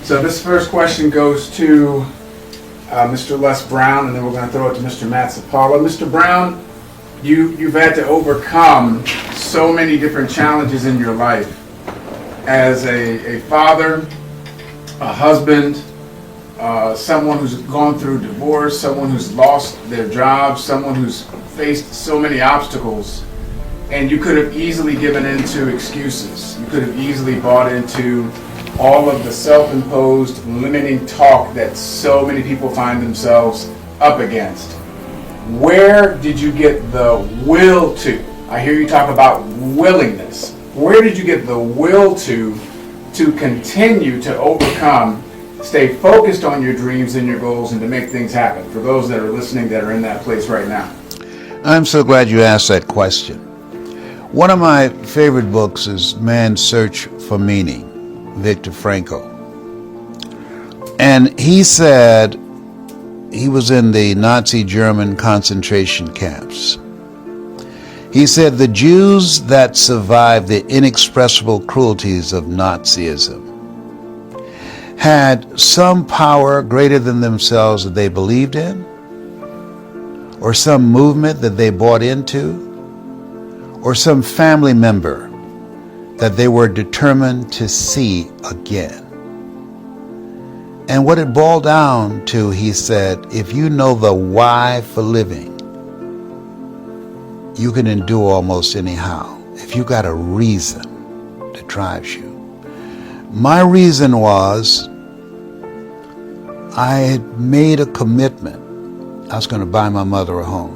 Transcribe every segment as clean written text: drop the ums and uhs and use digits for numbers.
So this first question goes to Mr. Les Brown, and then we're going to throw it to Mr. Matt Sapala. Mr. Brown, you've had to overcome so many different challenges in your life as a father, a husband, someone who's gone through divorce, someone who's lost their job, someone who's faced so many obstacles, and you could have easily given in to excuses. You could have easily bought into all of the self-imposed limiting talk that so many people find themselves up against. Where did you get the will to? I hear you talk about willingness. Where did you get the will to continue to overcome, stay focused on your dreams and your goals, and to make things happen? For those that are listening that are in that place right now. I'm so glad you asked that question. One of my favorite books is Man's Search for Meaning, Viktor Frankl. And he said he was in the Nazi German concentration camps. He said the Jews that survived the inexpressible cruelties of Nazism had some power greater than themselves that they believed in, or some movement that they bought into, or some family member that they were determined to see again. And what it boiled down to, he said, if you know the why for living, you can endure almost anyhow. If you got a reason that drives you. My reason was I had made a commitment. I was going to buy my mother a home.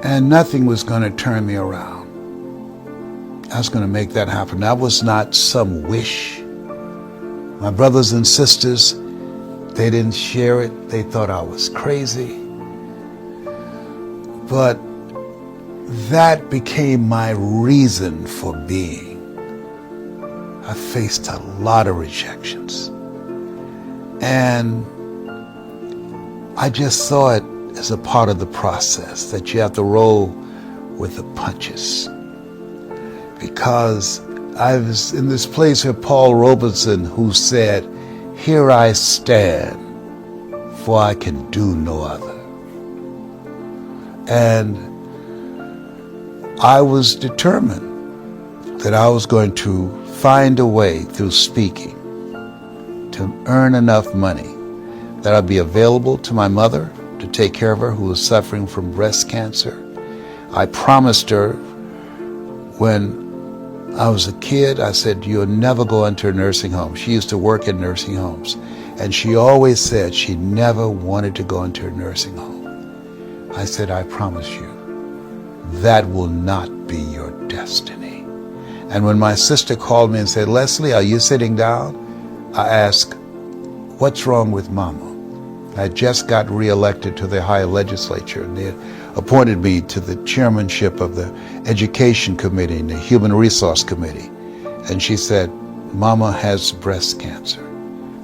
And nothing was going to turn me around. I was going to make that happen. That was not some wish. My brothers and sisters, they didn't share it. They thought I was crazy. But that became my reason for being. I faced a lot of rejections. And I just saw it as a part of the process, that you have to roll with the punches. Because I was in this place where Paul Robeson, who said, "Here I stand, for I can do no other." And I was determined that I was going to find a way through speaking to earn enough money that I'd be available to my mother to take care of her, who was suffering from breast cancer. I promised her when I was a kid, I said, "You'll never go into a nursing home." She used to work in nursing homes, and she always said she never wanted to go into a nursing home. I said, "I promise you, that will not be your destiny." And when my sister called me and said, "Leslie, are you sitting down?" I asked, "What's wrong with Mama?" I just got reelected to the Ohio legislature, and they appointed me to the chairmanship of the Education Committee and the Human Resource Committee. And she said, "Mama has breast cancer."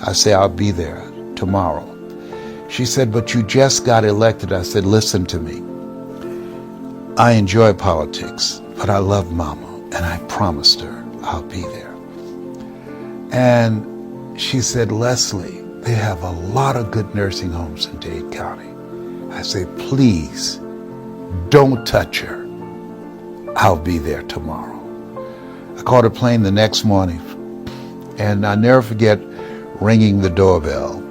I said, "I'll be there tomorrow." She said, "But you just got elected." I said, "Listen to me. I enjoy politics, but I love Mama." And I promised her I'll be there. And she said, "Leslie, they have a lot of good nursing homes in Dade County." I said, "Please, don't touch her. I'll be there tomorrow." I caught a plane the next morning, and I'll never forget ringing the doorbell.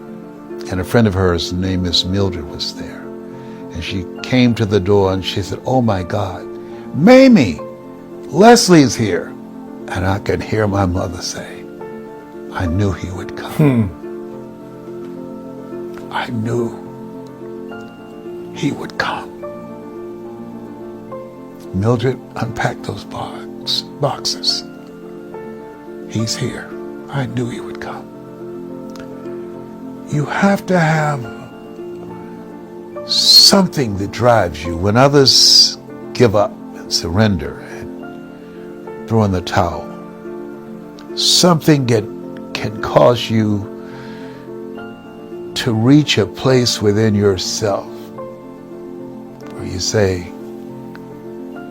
And a friend of hers, named Miss Mildred, was there. And she came to the door and she said, "Oh my God, Mamie, Leslie's here." And I could hear my mother say, "I knew he would come. I knew he would come." Mildred, unpack those boxes. He's here. I knew he would come. You have to have something that drives you when others give up and surrender and throw in the towel. Something that can cause you to reach a place within yourself where you say,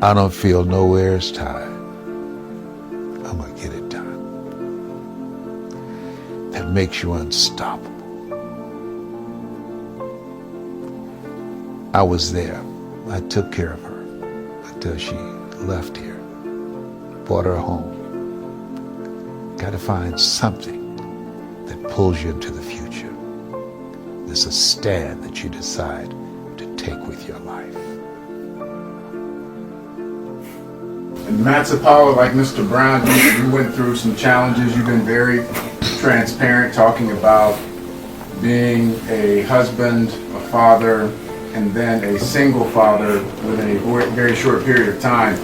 "I don't feel nowhere's time. I'm going to get it done." that makes you unstoppable. I was there. I took care of her until she left here. Brought her home. Got to find something that pulls you into the future. There's a stand that you decide to take with your life. And Matt Zappala, like Mr. Brown, you went through some challenges. You've been very transparent, talking about being a husband, a father, and then a single father within a very short period of time.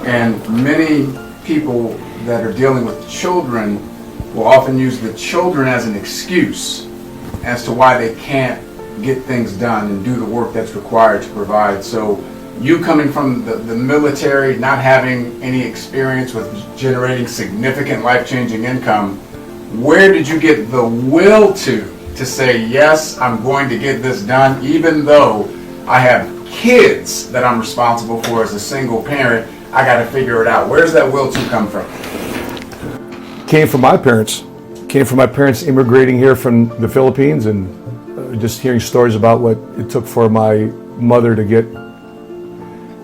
And many people that are dealing with children will often use the children as an excuse as to why they can't get things done and do the work that's required to provide. So you coming from the military, not having any experience with generating significant life-changing income, where did you get the will to say, yes, I'm going to get this done, even though I have kids that I'm responsible for as a single parent? I got to figure it out. Where's that will to come from? Came from my parents. Came from my parents immigrating here from the Philippines, and just hearing stories about what it took for my mother to get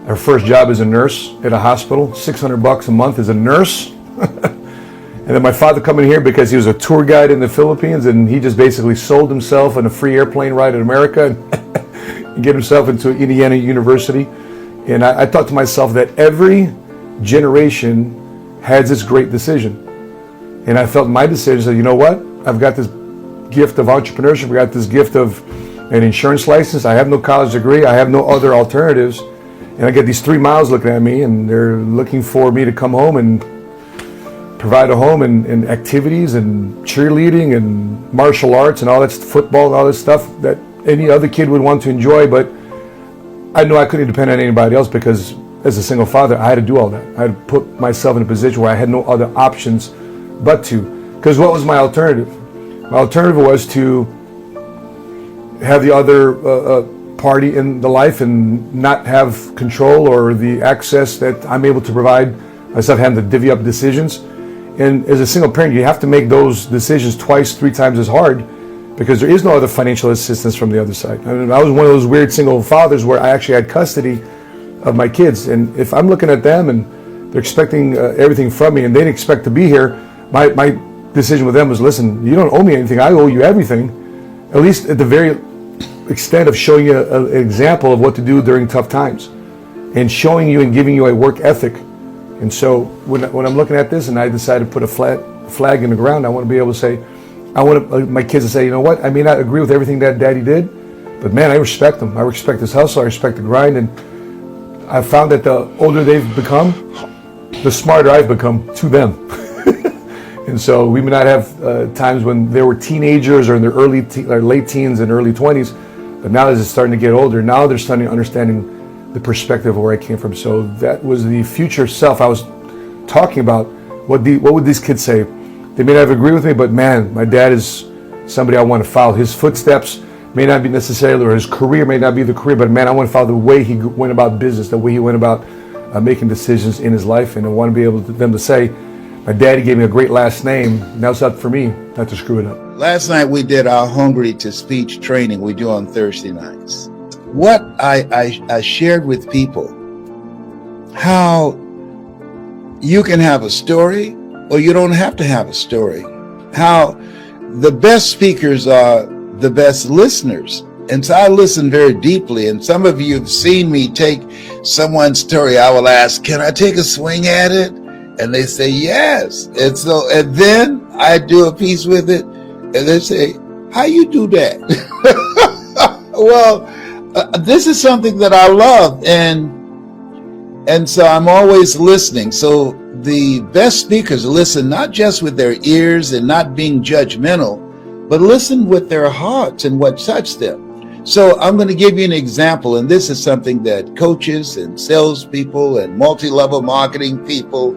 her first job as a nurse at a hospital, $600 a month as a nurse. And then my father coming here because he was a tour guide in the Philippines, and he just basically sold himself on a free airplane ride in America and get himself into Indiana University. And I thought to myself that every generation has this great decision. And I felt my decision that, you know what? I've got this gift of entrepreneurship. I got this gift of an insurance license. I have no college degree. I have no other alternatives. And I get these 3 miles looking at me, and they're looking for me to come home and provide a home and activities and cheerleading and martial arts and all that, football and all this stuff that any other kid would want to enjoy. But I knew I couldn't depend on anybody else, because as a single father, I had to do all that. I had to put myself in a position where I had no other options but to. Because what was my alternative? My alternative was to have the other party in the life and not have control or the access that I'm able to provide myself, having to divvy up decisions. And as a single parent, you have to make those decisions twice, 3 times as hard, because there is no other financial assistance from the other side. I mean, I was one of those weird single fathers where I actually had custody of my kids. And if I'm looking at them and they're expecting everything from me, and they expect to be here, my decision with them was, listen, you don't owe me anything. I owe you everything. At least at the very extent of showing you an example of what to do during tough times, and showing you and giving you a work ethic. And so when I'm looking at this and I decided to put a flag in the ground, I want to be able to say, I want my kids to say, you know what, I may not agree with everything that Daddy did, but man, I respect him. I respect his hustle. I respect the grind. And I found that the older they've become, the smarter I've become to them. And so we may not have times when they were teenagers or in their late teens and early 20s, but now as it's starting to get older, now they're starting to understanding the perspective of where I came from. So that was the future self I was talking about. What would these kids say? They may not agree with me, but man, my dad is somebody I want to follow. His footsteps may not be necessarily, or his career may not be the career, but man, I want to follow the way he went about business, the way he went about making decisions in his life. And I want to be able to them to say, my daddy gave me a great last name. Now it's up for me not to screw it up. Last night we did our Hungry to Speech training we do on Thursday nights. What I shared with people, how you can have a story or you don't have to have a story. How the best speakers are the best listeners. And so I listen very deeply. And some of you have seen me take someone's story. I will ask, can I take a swing at it? And they say, yes. And so, and then I do a piece with it and they say, how you do that? Well, this is something that I love. And so I'm always listening. So the best speakers listen not just with their ears and not being judgmental, but listen with their hearts and what touched them. So I'm going to give you an example, and this is something that coaches and salespeople and multi-level marketing people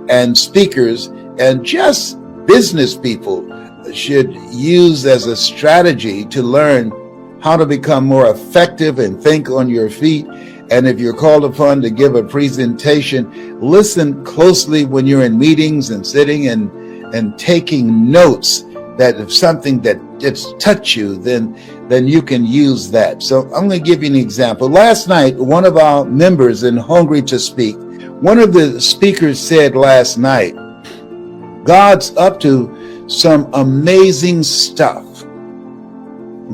and speakers and just business people should use as a strategy to learn how to become more effective and think on your feet. And if you're called upon to give a presentation, listen closely when you're in meetings and sitting and taking notes, that if something that just touched you, then you can use that. So I'm going to give you an example. Last night, one of our members in Hungry to Speak, one of the speakers said last night, God's up to some amazing stuff.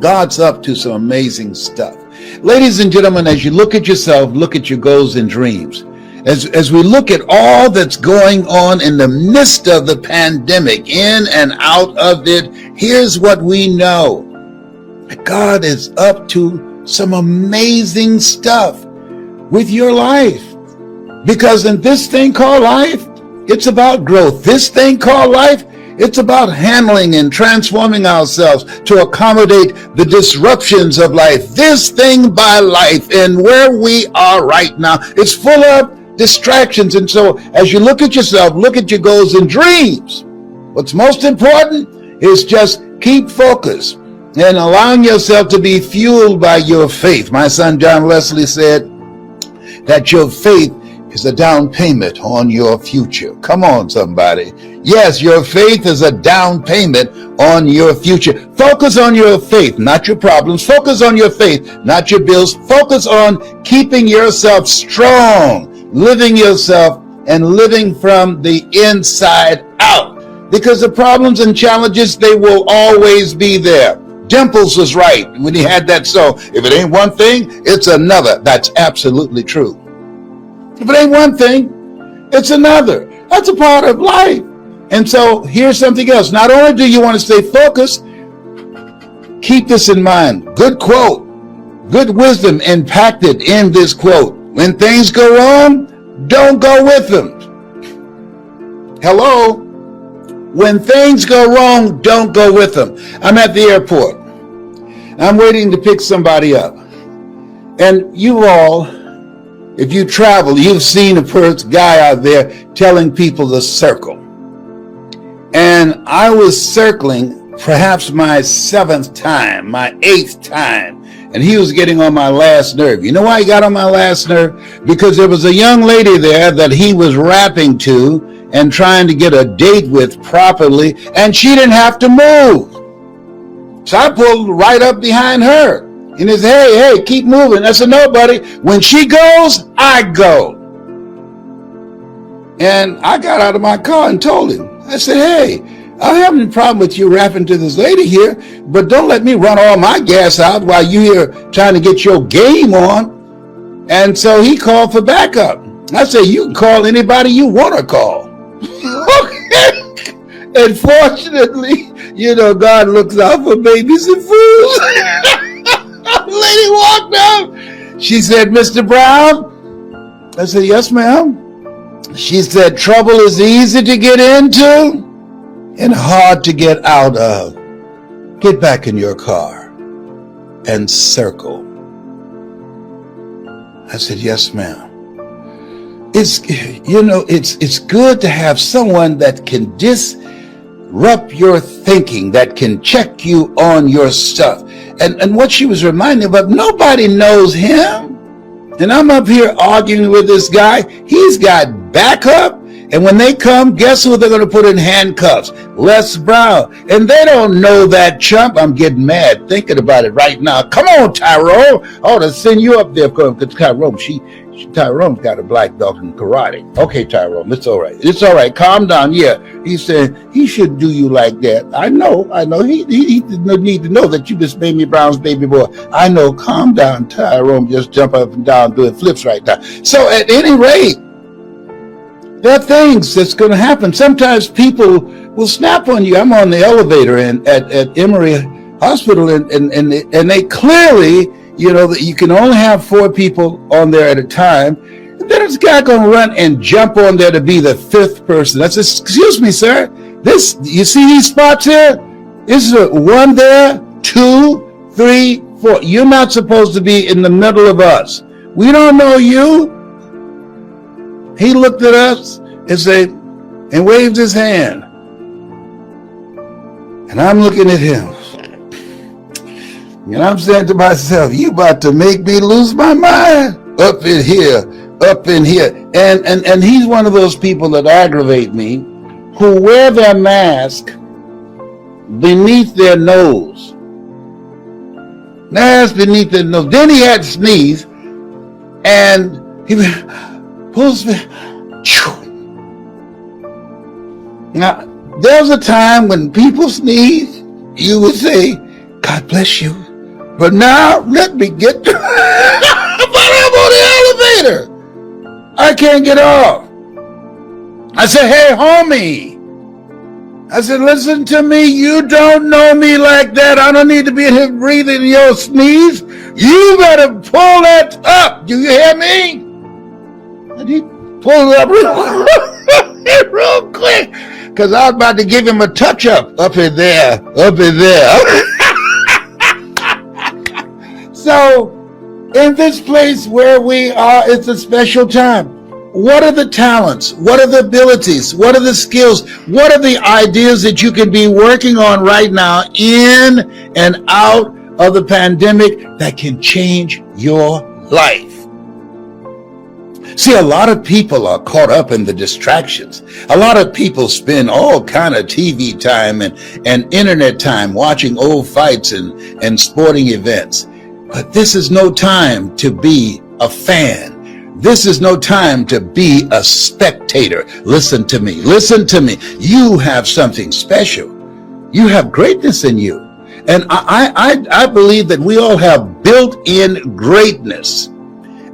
God's up to some amazing stuff. Ladies and gentlemen, as you look at yourself, look at your goals and dreams. As we look at all that's going on in the midst of the pandemic, in and out of it, here's what we know. God is up to some amazing stuff with your life. Because in this thing called life, it's about growth. This thing called life, it's about handling and transforming ourselves to accommodate the disruptions of life. This thing by life and where we are right now, it's full of distractions. And so as you look at yourself, look at your goals and dreams. What's most important is just keep focused and allowing yourself to be fueled by your faith. My son John Leslie said that your faith is a down payment on your future. Come on, somebody. Yes, your faith is a down payment on your future. Focus on your faith, not your problems. Focus on your faith, not your bills. Focus on keeping yourself strong, living yourself and living from the inside out. Because the problems and challenges, they will always be there. Dimples was right when he had that song. If it ain't one thing, it's another. That's absolutely true. If it ain't one thing, it's another. That's a part of life. And so here's something else. Not only do you want to stay focused, keep this in mind. Good quote, good wisdom impacted in this quote. When things go wrong, don't go with them. Hello? When things go wrong, don't go with them. I'm at the airport. I'm waiting to pick somebody up. And you all, if you travel, you've seen a guy out there telling people to circle. And I was circling perhaps my 7th time, my 8th time, and he was getting on my last nerve. You know why he got on my last nerve? Because there was a young lady there that he was rapping to and trying to get a date with properly, and she didn't have to move. So I pulled right up behind her. And he said, hey, keep moving. I said, no, buddy. When she goes, I go. And I got out of my car and told him. I said, hey, I don't have any problem with you rapping to this lady here, but don't let me run all my gas out while you here trying to get your game on. And so he called for backup. I said, you can call anybody you want to call. Okay. And fortunately, God looks out for babies and fools. The lady walked up. She said, Mr. Brown? I said, yes, ma'am. She said, trouble is easy to get into and hard to get out of. Get back in your car and circle. I said, yes, ma'am. It's good to have someone that can disrupt your thinking, that can check you on your stuff. And what she was reminding me of, nobody knows him. And I'm up here arguing with this guy. He's got backup. And when they come, guess who they're going to put in handcuffs? Les Brown. And they don't know that chump. I'm getting mad thinking about it right now. Come on, Tyrone. I ought to send you up there because Tyrone's got a black belt in karate. Okay, Tyrone, it's all right. It's all right. Calm down. Yeah, he said he shouldn't do you like that. I know. He didn't need to know that you just made me Brown's baby boy. I know. Calm down, Tyrone. Just jump up and down, doing flips right now. So at any rate, there are things that's going to happen. Sometimes people will snap on you. I'm on the elevator at Emory Hospital, and they clearly, that you can only have 4 people on there at a time. And then this guy going to run and jump on there to be the 5th person. I said, excuse me, sir. You see these spots here? This is 1 there, 2, 3, 4. You're not supposed to be in the middle of us. We don't know you. He looked at us and waved his hand. And I'm looking at him. And I'm saying to myself, you about to make me lose my mind up in here. And he's one of those people that aggravate me, who wear their mask beneath their nose. That's beneath their nose. Then he had to sneeze, and he pulls me. Now, there was a time when people sneeze, you would say, God bless you. But now, let me get to but I'm on the elevator. I can't get off. I said, hey, homie. I said, listen to me. You don't know me like that. I don't need to be in here breathing your sneeze. You better pull that up. Do you hear me? And he pulled it up real quick. Because I was about to give him a touch-up up in there. So, in this place where we are, it's a special time. What are the talents? What are the abilities? What are the skills? What are the ideas that you can be working on right now in and out of the pandemic that can change your life? See, a lot of people are caught up in the distractions. A lot of people spend all kind of TV time and internet time watching old fights and sporting events. But this is no time to be a fan. This is no time to be a spectator. Listen to me. Listen to me. You have something special. You have greatness in you. And I believe that we all have built-in greatness.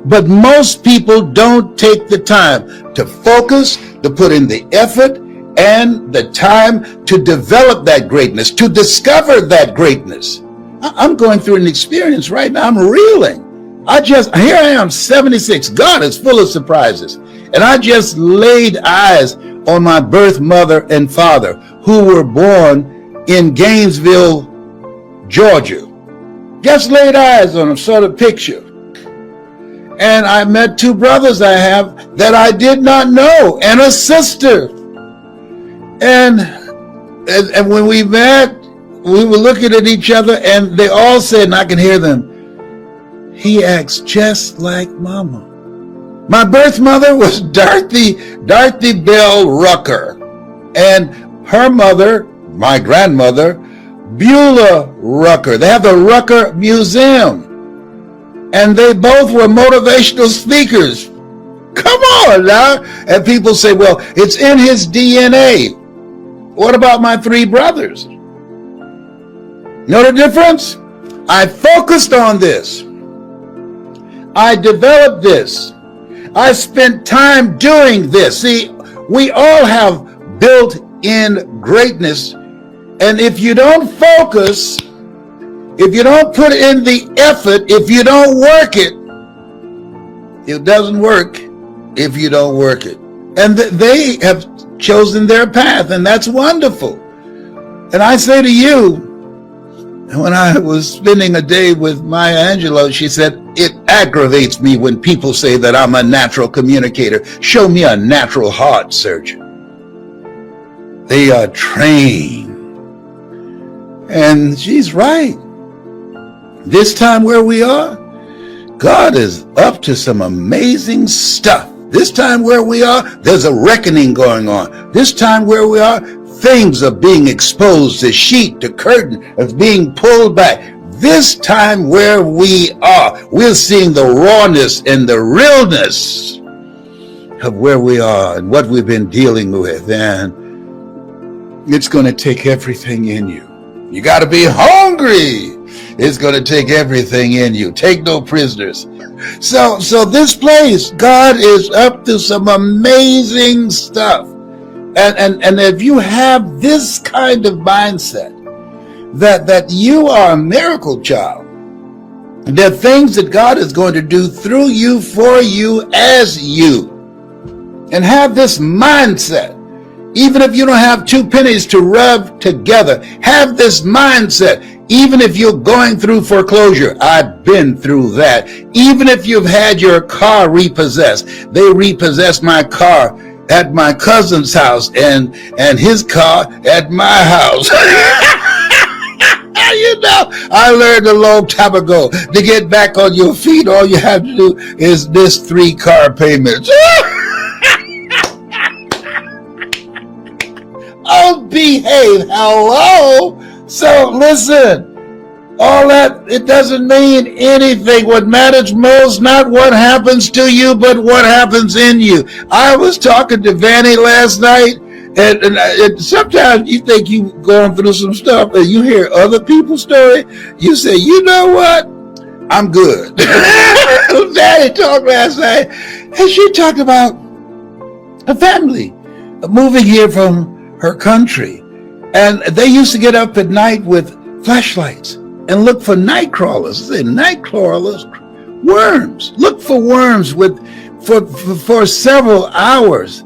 But most people don't take the time to focus, to put in the effort and the time to develop that greatness, to discover that greatness. I'm going through an experience right now. I'm reeling. Here I am, 76. God is full of surprises. And I just laid eyes on my birth mother and father who were born in Gainesville, Georgia. Just laid eyes on them, saw the picture. And I met two brothers I have that I did not know, and a sister. And when we met, we were looking at each other, and they all said, and I can hear them, he acts just like Mama. My birth mother was Dorothy Bell Rucker, and her mother, my grandmother, Beulah Rucker. They have the Rucker Museum. And they both were motivational speakers. Come on now. And people say, well, it's in his DNA. What about my three brothers? Know the difference? I focused on this. I developed this. I spent time doing this. See, we all have built-in greatness. And if you don't focus, if you don't put in the effort, if you don't work it, it doesn't work if you don't work it. And they have chosen their path, and that's wonderful. And I say to you, when I was spending a day with Maya Angelou, she said, it aggravates me when people say that I'm a natural communicator. Show me a natural heart surgeon. They are trained. And she's right. This time where we are, God is up to some amazing stuff. This time where we are, there's a reckoning going on. This time where we are, things are being exposed. The sheet, the curtain is being pulled back. This time where we are, we're seeing the rawness and the realness of where we are and what we've been dealing with. And it's going to take everything in you. You got to be hungry. It's going to take everything in you. Take no prisoners. So this place, God is up to some amazing stuff. And if you have this kind of mindset, that you are a miracle child, there are things that God is going to do through you, for you, as you. And have this mindset. Even if you don't have two pennies to rub together, have this mindset. Even if you're going through foreclosure, I've been through that. Even if you've had your car repossessed, they repossessed my car at my cousin's house and his car at my house. You know, I learned a long time ago, to get back on your feet, all you have to do is miss 3 car payments. Oh, behave. Hello. So listen, all that, it doesn't mean anything. What matters most, not what happens to you, but what happens in you. I was talking to Vanny last night, and sometimes you think you're going through some stuff, and you hear other people's story. You say, you know what? I'm good. Vanny talked last night, and she talked about a family moving here from her country. And they used to get up at night with flashlights and look for night crawlers. They night crawlers, worms. Look for worms for several hours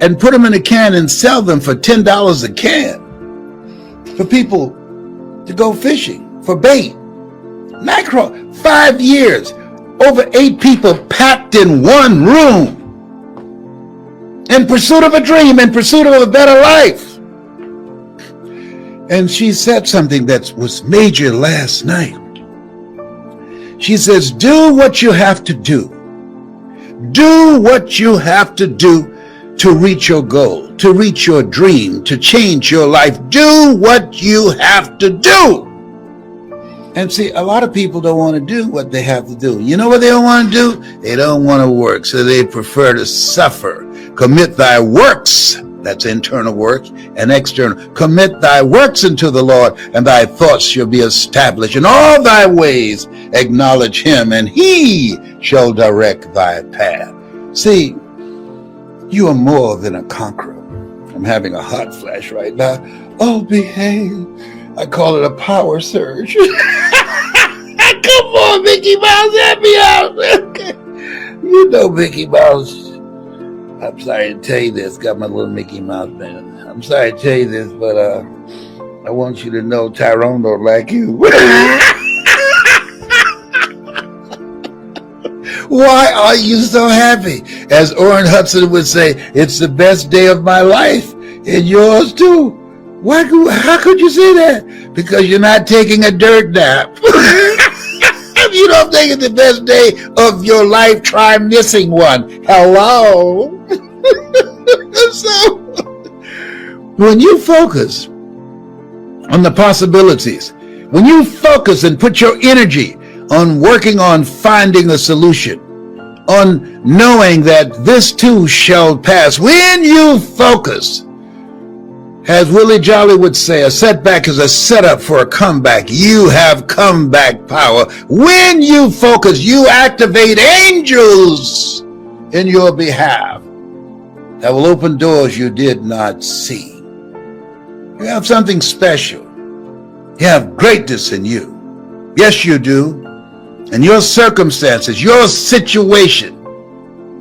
and put them in a can and sell them for $10 a can for people to go fishing for bait. Night crawl. 5 years. Over 8 people packed in one room in pursuit of a dream, in pursuit of a better life. And she said something that was major last night. She says, do what you have to do. Do what you have to do to reach your goal, to reach your dream, to change your life. Do what you have to do. And see, a lot of people don't want to do what they have to do. You know what they don't want to do? They don't want to work, so they prefer to suffer. Commit thy works. That's internal work, and external. Commit thy works unto the Lord, and thy thoughts shall be established. In all thy ways acknowledge him, and he shall direct thy path. See, you are more than a conqueror. I'm having a hot flash right now. Oh, behave. I call it a power surge. Come on, Mickey Mouse, help me out. You know Mickey Mouse. I'm sorry to tell you this. Got my little Mickey Mouse man. I'm sorry to tell you this, but I want you to know Tyrone don't like you. Why are you so happy? As Orrin Hudson would say, it's the best day of my life, and yours too. How could you say that? Because you're not taking a dirt nap. If you don't think it's the best day of your life, try missing one. Hello? So, when you focus on the possibilities, when you focus and put your energy on working on finding a solution, on knowing that this too shall pass, when you focus, as Willie Jolly would say, a setback is a setup for a comeback. You have comeback power. When you focus, you activate angels in your behalf that will open doors you did not see. You have something special. You have greatness in you. Yes, you do. And your circumstances, your situation,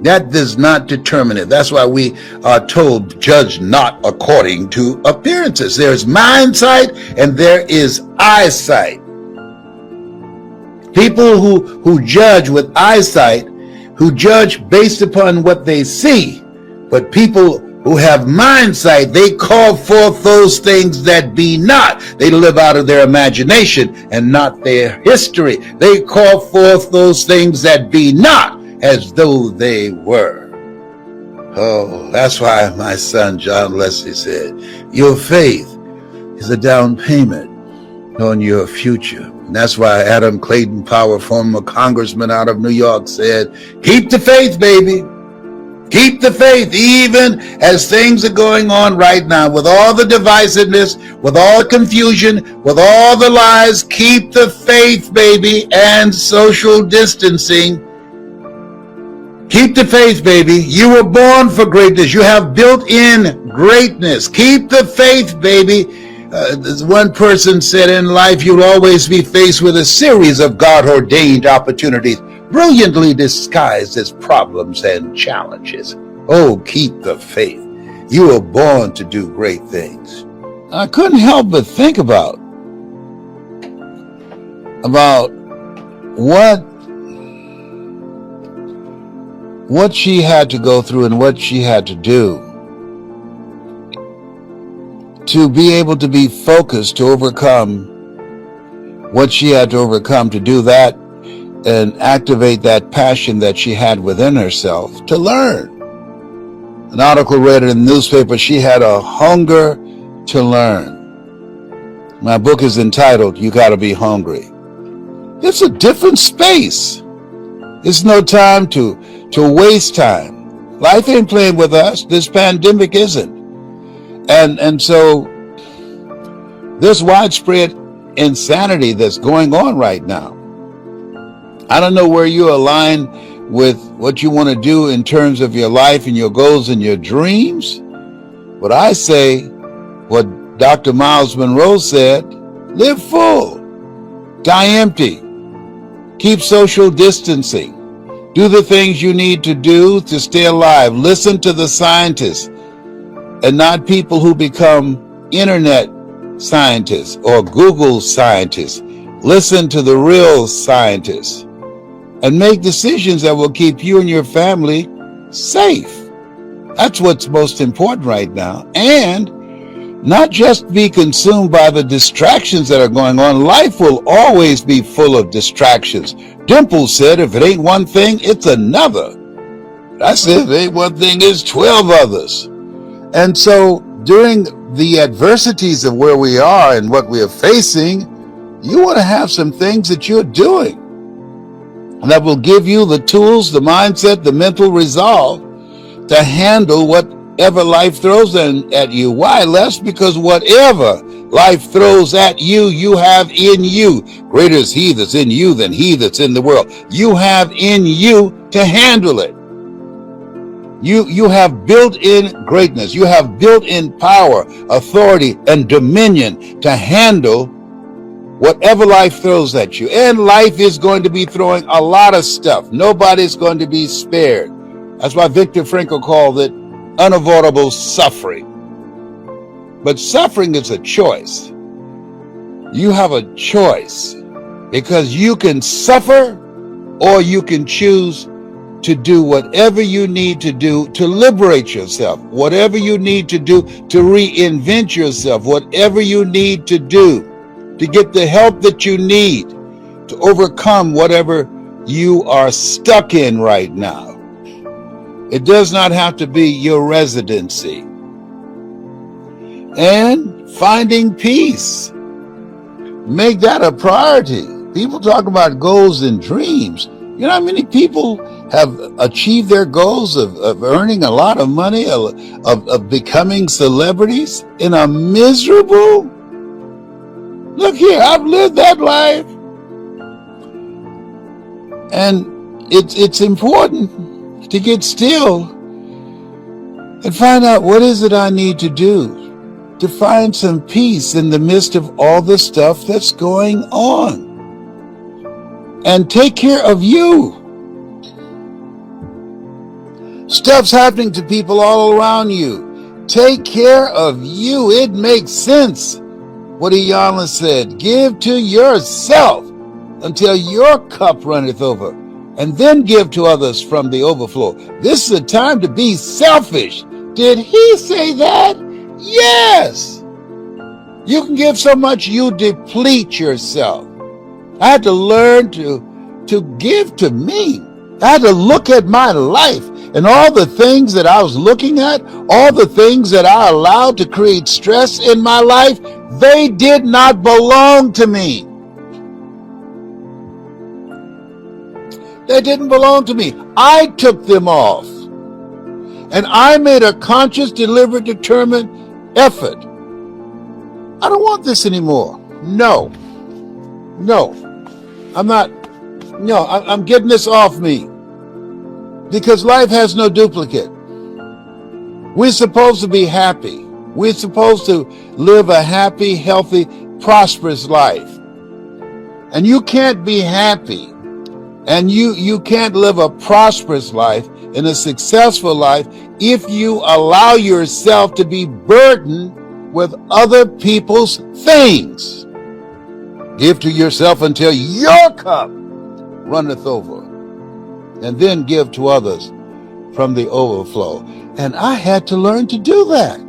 that does not determine it. That's why we are told, judge not according to appearances. There is mind sight and there is eyesight. People who judge with eyesight, who judge based upon what they see, but people who have mind sight, they call forth those things that be not. They live out of their imagination and not their history. They call forth those things that be not as though they were. Oh, that's why my son John Leslie said, your faith is a down payment on your future. And that's why Adam Clayton Powell, former congressman out of New York, said, keep the faith, baby. Keep the faith, even as things are going on right now, with all the divisiveness, with all the confusion, with all the lies. Keep the faith, baby, and social distancing. Keep the faith, baby. You were born for greatness. You have built-in greatness. Keep the faith, baby. One person said, in life, you'll always be faced with a series of God-ordained opportunities, brilliantly disguised as problems and challenges. Oh, keep the faith. You were born to do great things. I couldn't help but think about what she had to go through and what she had to do to be able to be focused, to overcome what she had to overcome, to do that and activate that passion that she had within herself to learn. An article read in the newspaper, she had a hunger to learn. My book is entitled, You Gotta Be Hungry. It's a different space. It's no time to waste time. Life ain't playing with us. This pandemic isn't. And so there's widespread insanity that's going on right now. I don't know where you align with what you want to do in terms of your life and your goals and your dreams. But I say what Dr. Miles Monroe said, live full, die empty, keep social distancing, do the things you need to do to stay alive, listen to the scientists and not people who become internet scientists or Google scientists. Listen to the real scientists and make decisions that will keep you and your family safe. That's what's most important right now. And not just be consumed by the distractions that are going on. Life will always be full of distractions. Dimple said, if it ain't one thing, it's another. I said, if it ain't one thing, it's 12 others. And so during the adversities of where we are and what we are facing, you want to have some things that you're doing that will give you the tools, the mindset, the mental resolve to handle whatever life throws at you. Why, Les? Because whatever life throws at you, you have in you. Greater is he that's in you than he that's in the world. You have in you to handle it. You have built-in greatness. You have built-in power, authority, and dominion to handle whatever life throws at you. And life is going to be throwing a lot of stuff. Nobody's going to be spared. That's why Viktor Frankl called it unavoidable suffering. But suffering is a choice. You have a choice because you can suffer or you can choose to do whatever you need to do to liberate yourself, whatever you need to do to reinvent yourself, whatever you need to do to get the help that you need to overcome whatever you are stuck in right now. It does not have to be your residency. And finding peace. Make that a priority. People talk about goals and dreams. You know how many people have achieved their goals of earning a lot of money, of becoming celebrities in a miserable? Look here, I've lived that life. And it's important to get still and find out what is it I need to do to find some peace in the midst of all the stuff that's going on. And take care of you. Stuff's happening to people all around you. Take care of you. It makes sense what Iyanla said. Give to yourself until your cup runneth over, and then give to others from the overflow. This is a time to be selfish. Did he say that? Yes. You can give so much you deplete yourself. I had to learn to give to me. I had to look at my life and all the things that I was looking at, all the things that I allowed to create stress in my life, they did not belong to me. They didn't belong to me. I took them off. And I made a conscious, deliberate, determined effort. I don't want this anymore. No. I'm getting this off me. Because life has no duplicate. We're supposed to be happy. We're supposed to live a happy, healthy, prosperous life. And you can't be happy. And you can't live a prosperous life and a successful life if you allow yourself to be burdened with other people's things. Give to yourself until your cup runneth over, and then give to others from the overflow. And I had to learn to do that.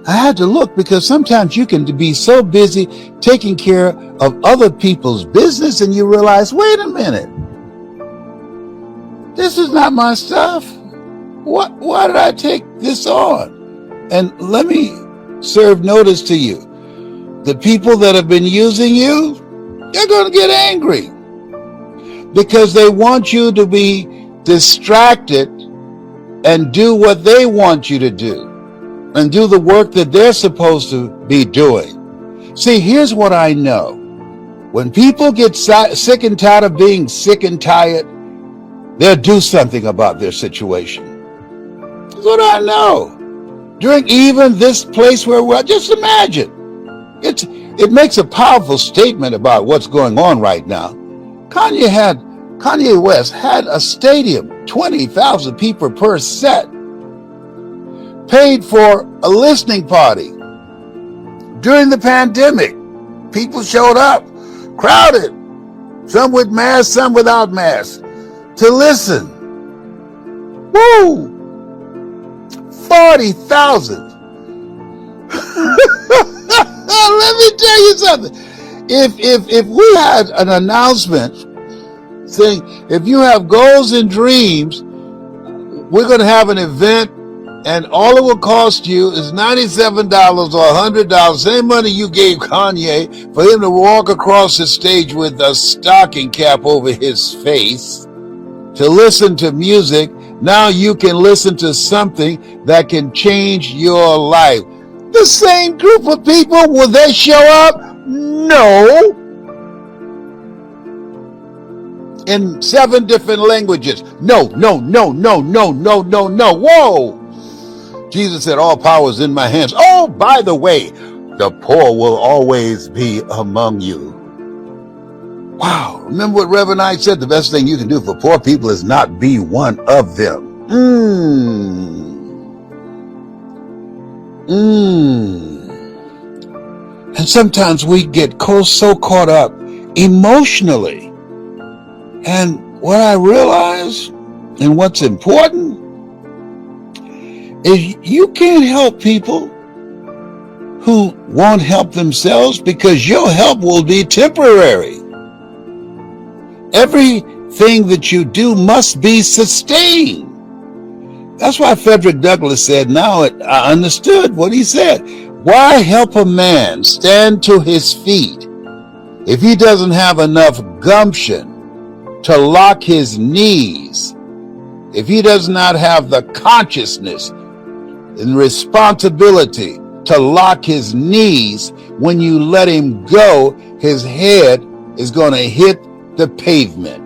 I had to look, because sometimes you can be so busy taking care of other people's business and you realize, wait a minute, this is not my stuff. Why did I take this on? And let me serve notice to you. The people that have been using you, they're going to get angry because they want you to be distracted and do what they want you to do and do the work that they're supposed to be doing. See, here's what I know. When people get sick and tired of being sick and tired, they'll do something about their situation. That's what I know. During even this place where we're, just imagine. It makes a powerful statement about what's going on right now. Kanye West had a stadium, 20,000 people per set, paid for a listening party. During the pandemic, people showed up, crowded, some with masks, some without masks, to listen. Woo! 40,000. Let me tell you something. If we had an announcement saying, if you have goals and dreams, we're going to have an event and all it will cost you is $97 or $100, same money you gave Kanye for him to walk across the stage with a stocking cap over his face to listen to music. Now you can listen to something that can change your life. The same group of people, will they show up? No. In 7 different languages. No. Whoa. Jesus said, all power is in my hands. Oh, by the way, the poor will always be among you. Wow. Remember what Reverend I said? The best thing you can do for poor people is not be one of them. And sometimes we get so caught up emotionally. And what I realize and what's important is you can't help people who won't help themselves because your help will be temporary. Everything that you do must be sustained. That's why Frederick Douglass said, now I understood what he said. Why help a man stand to his feet if he doesn't have enough gumption to lock his knees, if he does not have the consciousness and responsibility to lock his knees? When you let him go, his head is going to hit the pavement.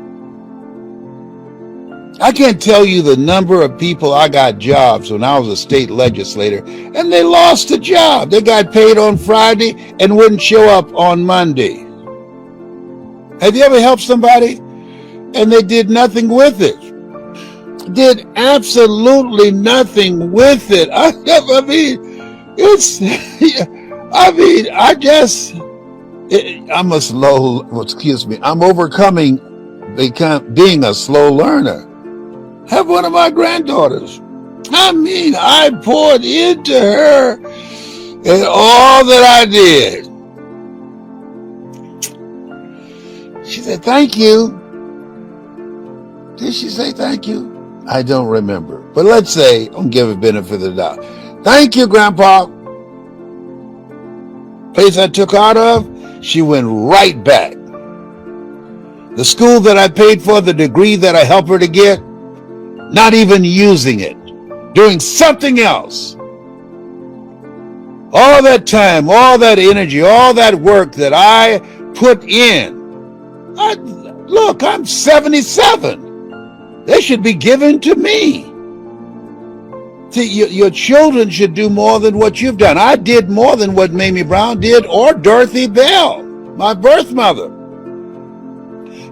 I can't tell you the number of people I got jobs when I was a state legislator and they lost a job. They got paid on Friday and wouldn't show up on Monday. Have you ever helped somebody and they did nothing with it? Did absolutely nothing with it. I'm overcoming being a slow learner. Have one of my granddaughters. I poured into her and all that I did. She said, thank you. Did she say thank you? I don't remember. But let's say, I'll give it benefit of the doubt. Thank you, Grandpa. Place I took out of, she went right back. The school that I paid for, the degree that I helped her to get, not even using it, doing something else. All that time, all that energy, all that work that I put in. Look, I'm 77. They should be given to me. See, your children should do more than what you've done. I did more than what Mamie Brown did or Dorothy Bell, my birth mother.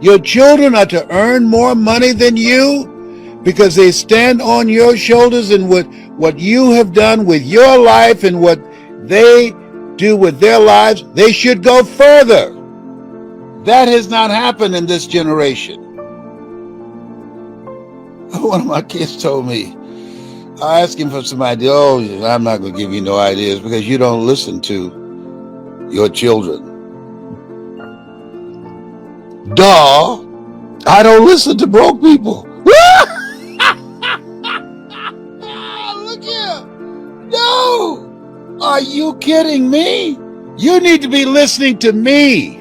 Your children are to earn more money than you because they stand on your shoulders, and what you have done with your life and what they do with their lives, they should go further. That has not happened in this generation. One of my kids told me, I asked him for some ideas. Oh, I'm not going to give you no ideas because you don't listen to your children. Duh, I don't listen to broke people. Look here. No, I Are you kidding me? You need to be listening to me.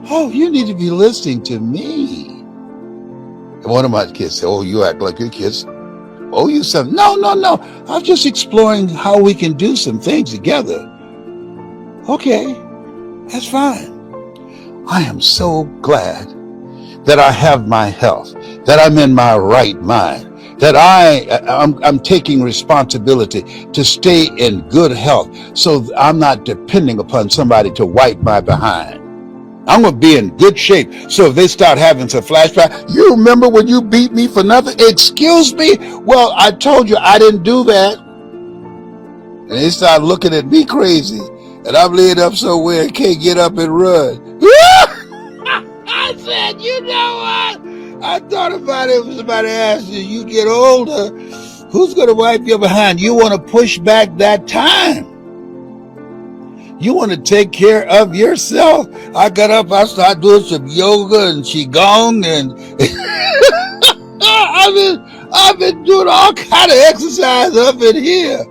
Oh, you need to be listening to me. And one of my kids said, oh, you act like your kids. Oh, you said, no. I'm just exploring how we can do some things together. Okay, that's fine. I am so glad that I have my health, that I'm in my right mind, that I'm taking responsibility to stay in good health so I'm not depending upon somebody to wipe my behind. I'm going to be in good shape. So if they start having some flashback, you remember when you beat me for nothing? Excuse me? Well, I told you I didn't do that. And they start looking at me crazy. And I'm laid up somewhere and can't get up and run. I said, you know what? I thought about it when somebody asked you get older, who's going to wipe your behind? You want to push back that time. You want to take care of yourself. I got up, I started doing some yoga and qigong, and I've been doing all kind of exercise up in here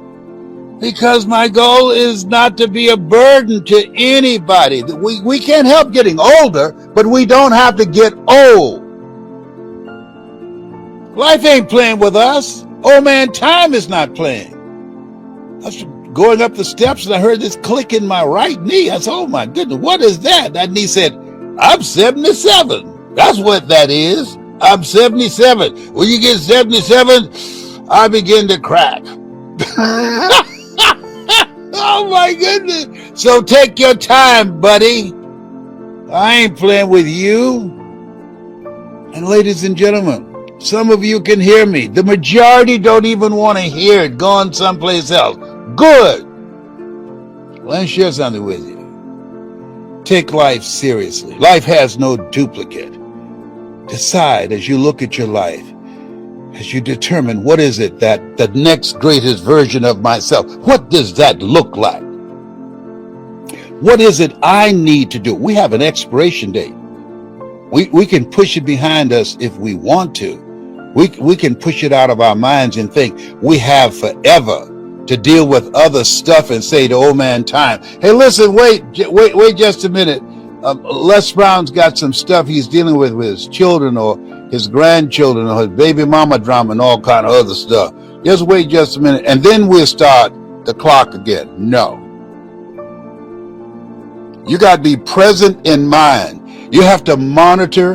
because my goal is not to be a burden to anybody. We can't help getting older, but we don't have to get old. Life ain't playing with us. Old man time is not playing. I was going up the steps and I heard this click in my right knee. I said, oh my goodness, what is that? That knee said, I'm 77. That's what that is. I'm 77. When you get 77, I begin to crack. Oh my goodness. So take your time, buddy. I ain't playing with you. And ladies and gentlemen, some of you can hear me. The majority don't even want to hear it. Gone someplace else. Good. Let me share something with you. Take life seriously. Life has no duplicate. Decide as you look at your life, as you determine what is it that the next greatest version of myself, what does that look like? What is it I need to do? We have an expiration date. We can push it behind us if we want to. We can push it out of our minds and think we have forever to deal with other stuff and say to old man time, hey, listen, wait just a minute. Les Brown's got some stuff he's dealing with his children or his grandchildren or his baby mama drama and all kind of other stuff. Just wait just a minute and then we'll start the clock again. No. You got to be present in mind. You have to monitor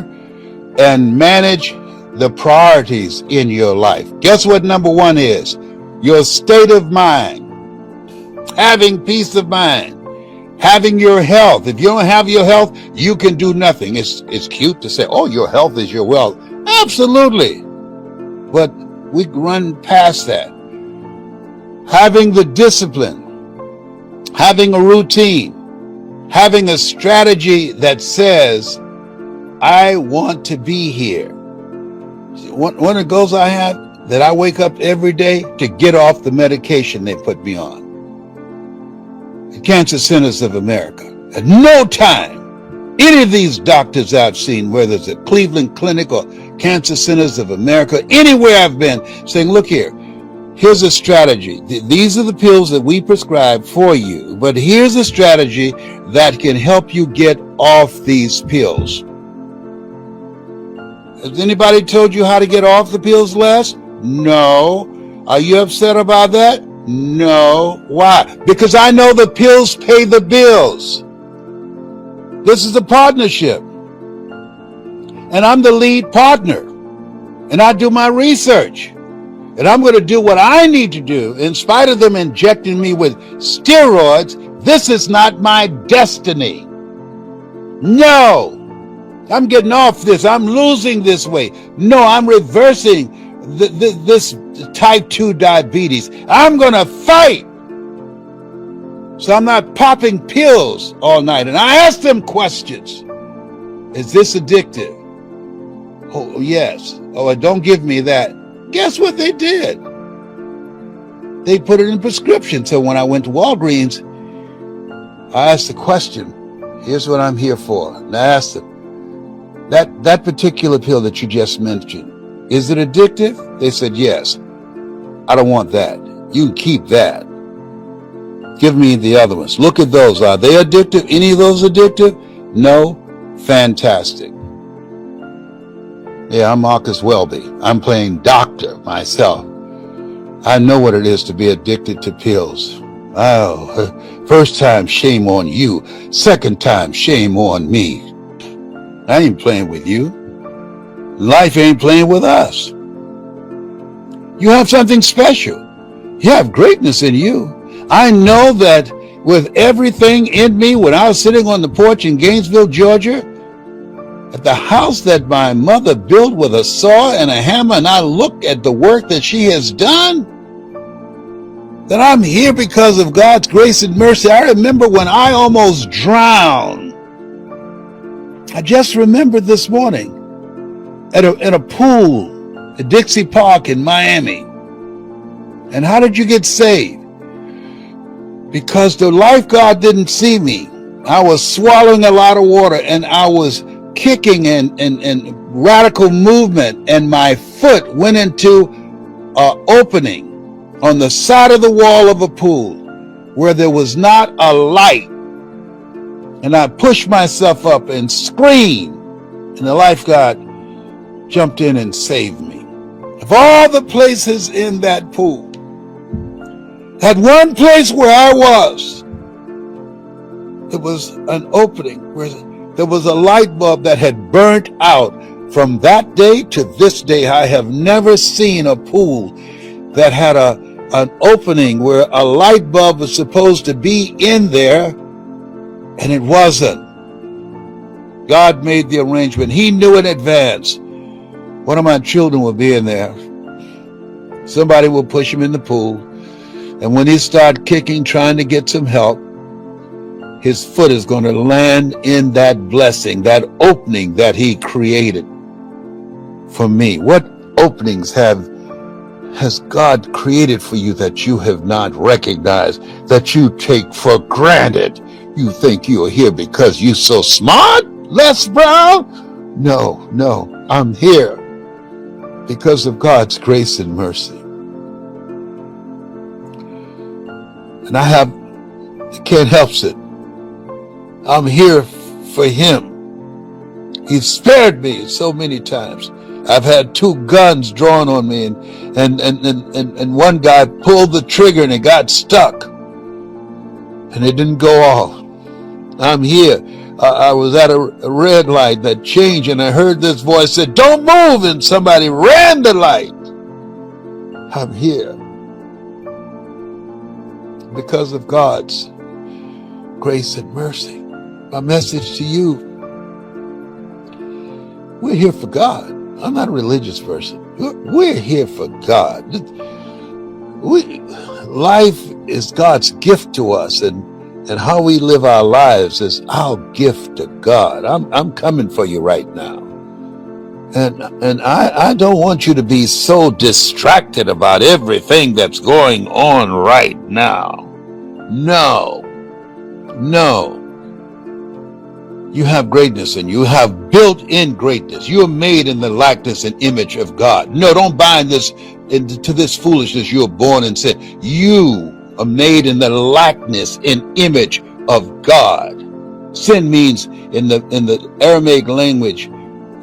and manage the priorities in your life. Guess what number one is? Your state of mind. Having peace of mind. Having your health. If you don't have your health, you can do nothing. It's cute to say, oh, your health is your wealth. Absolutely. But we run past that. Having the discipline. Having a routine. Having a strategy that says, I want to be here. One of the goals I have, that I wake up every day to get off the medication they put me on. The Cancer Centers of America. At no time, any of these doctors I've seen, whether it's at Cleveland Clinic or Cancer Centers of America, anywhere I've been, saying, look here, here's a strategy. These are the pills that we prescribe for you, but here's a strategy that can help you get off these pills. Has anybody told you how to get off the pills, Les? No. Are you upset about that? No. Why? Because I know the pills pay the bills. This is a partnership. And I'm the lead partner. And I do my research. And I'm going to do what I need to do. In spite of them injecting me with steroids, this is not my destiny. No. I'm getting off this. I'm losing this weight. No, I'm reversing this type 2 diabetes. I'm going to fight. So I'm not popping pills all night. And I ask them questions. Is this addictive? Oh, yes. Oh, don't give me that. Guess what they did? They put it in prescription. So when I went to Walgreens, I asked the question. Here's what I'm here for. And I asked them, that particular pill that you just mentioned, is it addictive? They said, yes. I don't want that. You can keep that. Give me the other ones. Look at those. Are they addictive? Any of those addictive? No? Fantastic. Yeah, I'm Marcus Welby. I'm playing doctor myself. I know what it is to be addicted to pills. Oh, first time, shame on you. Second time, shame on me. I ain't playing with you. Life ain't playing with us. You have something special. You have greatness in you. I know that with everything in me, when I was sitting on the porch in Gainesville, Georgia, at the house that my mother built with a saw and a hammer, and I look at the work that she has done, that I'm here because of God's grace and mercy. I remember when I almost drowned. I just remembered this morning in a pool at Dixie Park in Miami. And how did you get saved? Because the lifeguard didn't see me. I was swallowing a lot of water, and I was kicking and radical movement, and my foot went into an opening on the side of the wall of a pool where there was not a light. And I pushed myself up and screamed, and the lifeguard jumped in and saved me. Of all the places in that pool, at one place where I was, there was an opening where there was a light bulb that had burnt out. From that day to this day, I have never seen a pool that had an opening where a light bulb was supposed to be in there, and it wasn't. God made the arrangement. He knew in advance. One of my children will be in there. Somebody will push him in the pool, and when he starts kicking, trying to get some help, his foot is going to land in that blessing, that opening that he created for me. What openings has God created for you that you have not recognized, that you take for granted? You think you're here because you're so smart, Les Brown? No, I'm here because of God's grace and mercy. And I can't help it. I'm here for him. He's spared me so many times. I've had 2 guns drawn on me, and one guy pulled the trigger and it got stuck, and it didn't go off. I'm here. I was at a red light that changed, and I heard this voice said, "Don't move," and somebody ran the light. I'm here because of God's grace and mercy. My message to you: we're here for God. I'm not a religious person. We're here for God. Life is God's gift to us, and how we live our lives is our gift to God. I'm coming for you right now. And I don't want you to be so distracted about everything that's going on right now. No. You have greatness in you. You have built-in greatness. You are made in the likeness and image of God. No, don't buy into this foolishness. You are born and said, you are made in the likeness and image of God. Sin means in the Aramaic language,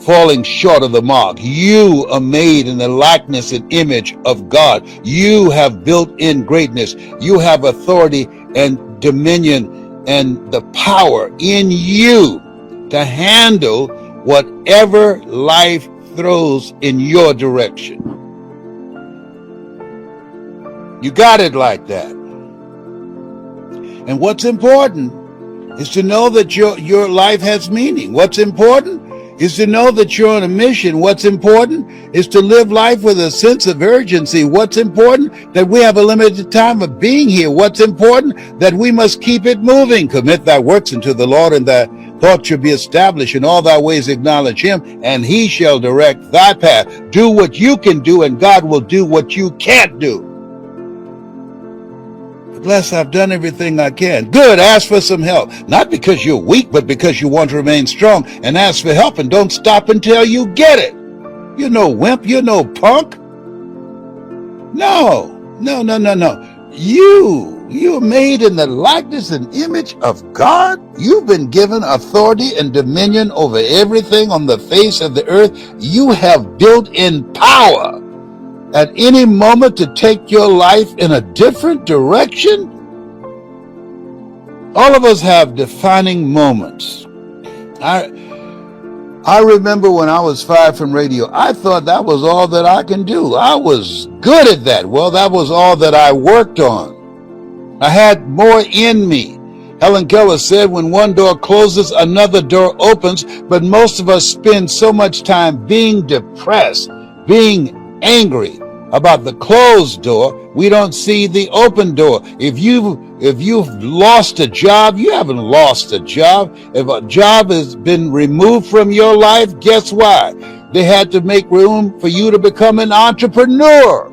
falling short of the mark. You are made in the likeness and image of God. You have built-in greatness. You have authority and dominion and the power in you to handle whatever life throws in your direction. You got it like that. And what's important is to know that your life has meaning. What's important is to know that you're on a mission. What's important is to live life with a sense of urgency. What's important? That we have a limited time of being here. What's important? That we must keep it moving. Commit thy works unto the Lord, and thy thoughts shall be established. In all thy ways acknowledge him, and he shall direct thy path. Do what you can do, and God will do what you can't do. Bless, I've done everything I can. Good, ask for some help. Not because you're weak, but because you want to remain strong. And ask for help, and don't stop until you get it. You're no wimp, you're no punk. No. You You're made in the likeness and image of God. You've been given authority and dominion over everything on the face of the earth. You have built-in power at any moment to take your life in a different direction. All of us have defining moments. I remember when I was fired from radio, I thought that was all that I can do. I was good at that. Well, that was all that I worked on. I had more in me. Helen Keller said, when one door closes, another door opens, but most of us spend so much time being depressed, being angry about the closed door, we don't see the open door. If you've lost a job, you haven't lost a job. If a job has been removed from your life, guess why? They had to make room for you to become an entrepreneur,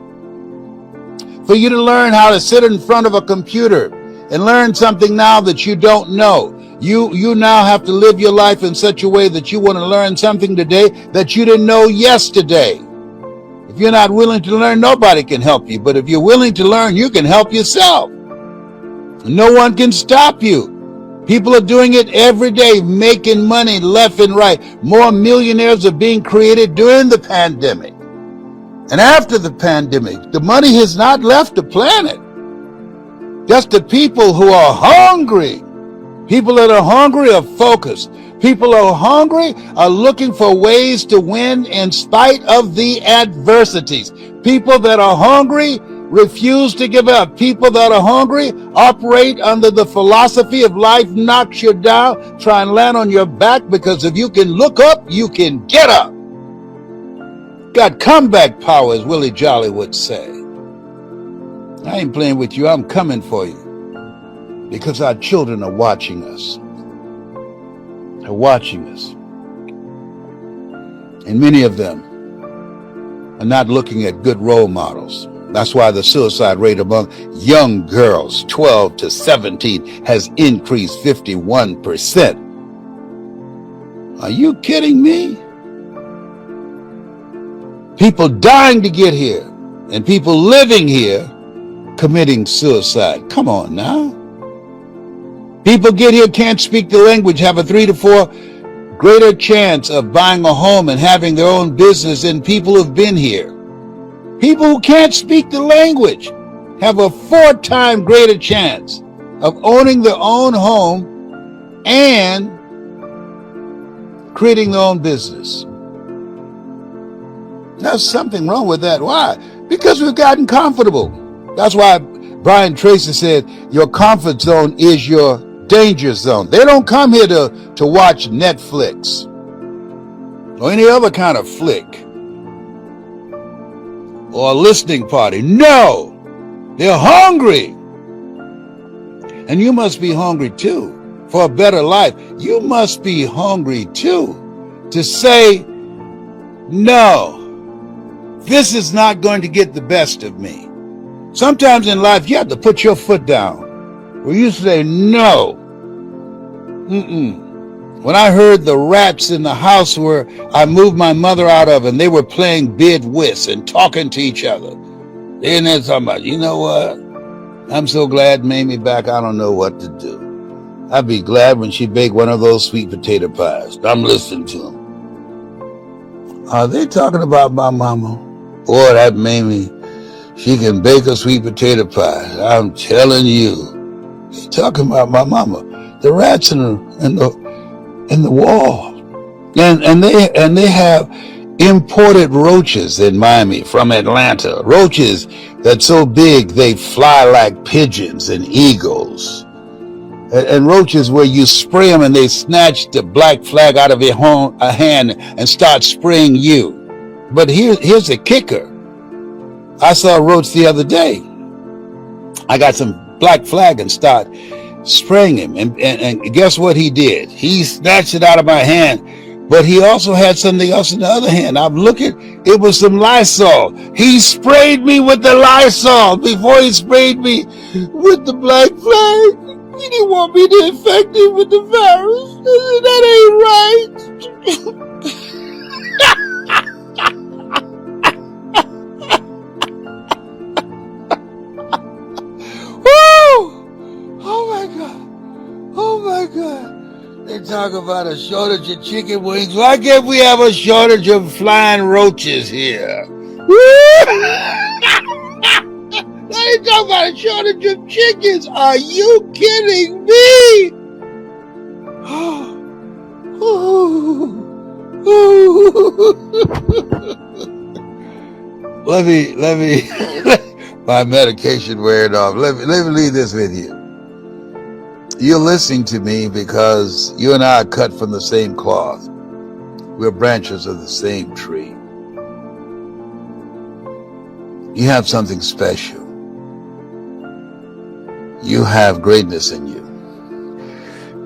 for you to learn how to sit in front of a computer and learn something now that you don't know. You now have to live your life in such a way that you want to learn something today that you didn't know yesterday. If you're not willing to learn, nobody can help you. But if you're willing to learn, you can help yourself. No one can stop you. People are doing it every day, making money left and right. More millionaires are being created during the pandemic. And after the pandemic, the money has not left the planet. Just the people who are hungry. People that are hungry are focused. People who are hungry are looking for ways to win in spite of the adversities. People that are hungry refuse to give up. People that are hungry operate under the philosophy of life knocks you down. Try and land on your back, because if you can look up, you can get up. Got comeback power, as Willie Jolly would say. I ain't playing with you. I'm coming for you, because our children are watching us. They're watching us. And many of them are not looking at good role models. That's why the suicide rate among young girls 12 to 17 has increased 51%. Are you kidding me? People dying to get here, and people living here committing suicide. Come on now. People get here, can't speak the language, have a 3 to 4 greater chance of buying a home and having their own business than people who've been here. People who can't speak the language have a 4-time greater chance of owning their own home and creating their own business. There's something wrong with that. Why? Because we've gotten comfortable. That's why Brian Tracy said, your comfort zone is your danger zone. They don't come here to watch Netflix or any other kind of flick or a listening party. No, they're hungry. And you must be hungry too for a better life. You must be hungry too to say, no, this is not going to get the best of me. Sometimes in life, you have to put your foot down, where you say, no. When I heard the rats in the house where I moved my mother out of, and they were playing bid whist and talking to each other, then they're talking about, you know what? I'm so glad Mamie back, I don't know what to do. I'd be glad when she baked one of those sweet potato pies. I'm listening to them. Are they talking about my mama? Boy, that Mamie, she can bake a sweet potato pie. I'm telling you. They're talking about my mama. The rats in the wall. And they have imported roaches in Miami from Atlanta. Roaches that's so big they fly like pigeons and eagles. And roaches where you spray them and they snatch the black flag out of your hand and start spraying you. But here's the kicker. I saw a roach the other day. I got some black flag and start spraying him. And guess what he did? He snatched it out of my hand, but he also had something else in the other hand. I'm looking, it was some Lysol. He sprayed me with the Lysol before he sprayed me with the black flag. He didn't want me to infect him with the virus. I said, that ain't right. Woo! my God. They talk about a shortage of chicken wings. Why can't we have a shortage of flying roaches here? They talk about a shortage of chickens. Are you kidding me? let me, my medication wearing off. Let me leave this with you. You're listening to me because you and I are cut from the same cloth. We're branches of the same tree. You have something special. You have greatness in you.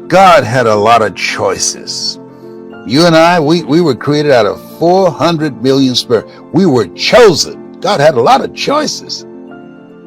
God had a lot of choices. You and I, we were created out of 400 million spirit. We were chosen. God had a lot of choices.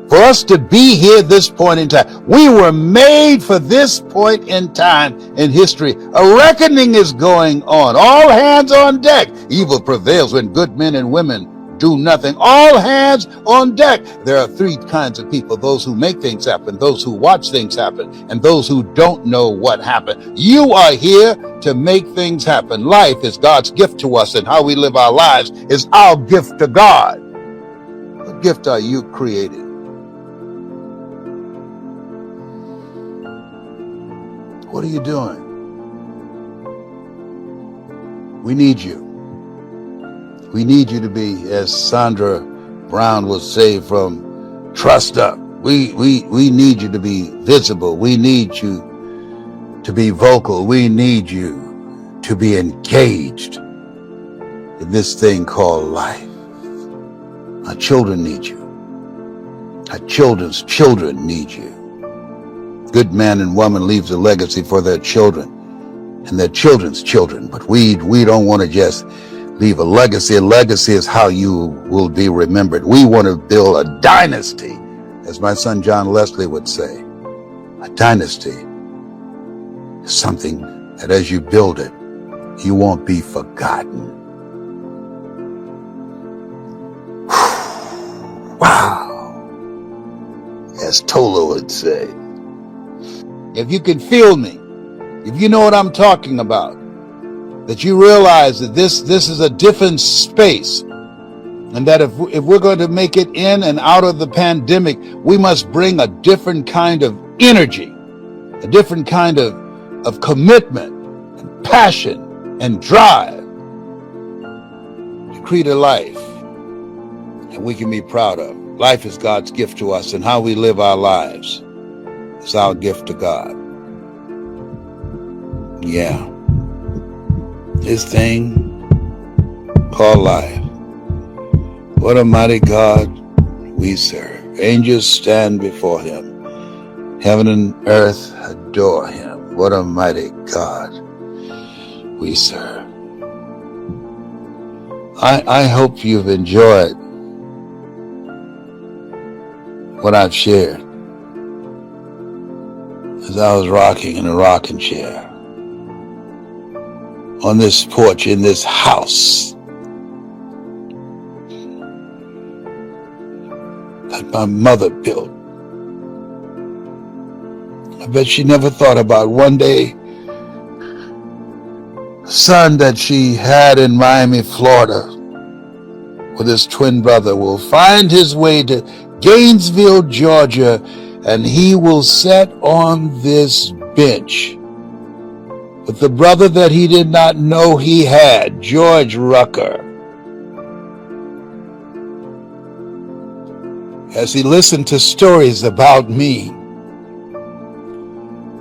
For us to be here at this point in time, we were made for this point in time in history. A reckoning is going on. All hands on deck. Evil prevails when good men and women do nothing. All hands on deck. There are three kinds of people: those who make things happen, those who watch things happen, and those who don't know what happened. You are here to make things happen. Life is God's gift to us, and how we live our lives is our gift to God. What gift are you created? What are you doing? We need you. We need you to be, as Sandra Brown would say, from trust up. We need you to be visible. We need you to be vocal. We need you to be engaged in this thing called life. Our children need you. Our children's children need you. Good man and woman leaves a legacy for their children and their children's children. But we don't want to just leave a legacy. A legacy is how you will be remembered. We want to build a dynasty, as my son John Leslie would say. A dynasty is something that as you build it, you won't be forgotten. Wow. As Tola would say. If you can feel me, if you know what I'm talking about, that you realize that this is a different space, and that if we're going to make it in and out of the pandemic, we must bring a different kind of energy, a different kind of commitment and passion and drive to create a life that we can be proud of. Life is God's gift to us, and how we live our lives is our gift to God. Yeah. This thing called life. What a mighty God we serve. Angels stand before him. Heaven and earth adore him. What a mighty God we serve. I hope you've enjoyed what I've shared as I was rocking in a rocking chair on this porch in this house that my mother built. I bet she never thought about one day the son that she had in Miami, Florida, with his twin brother, will find his way to Gainesville, Georgia, and he will sit on this bench with the brother that he did not know he had, George Rucker, as he listened to stories about me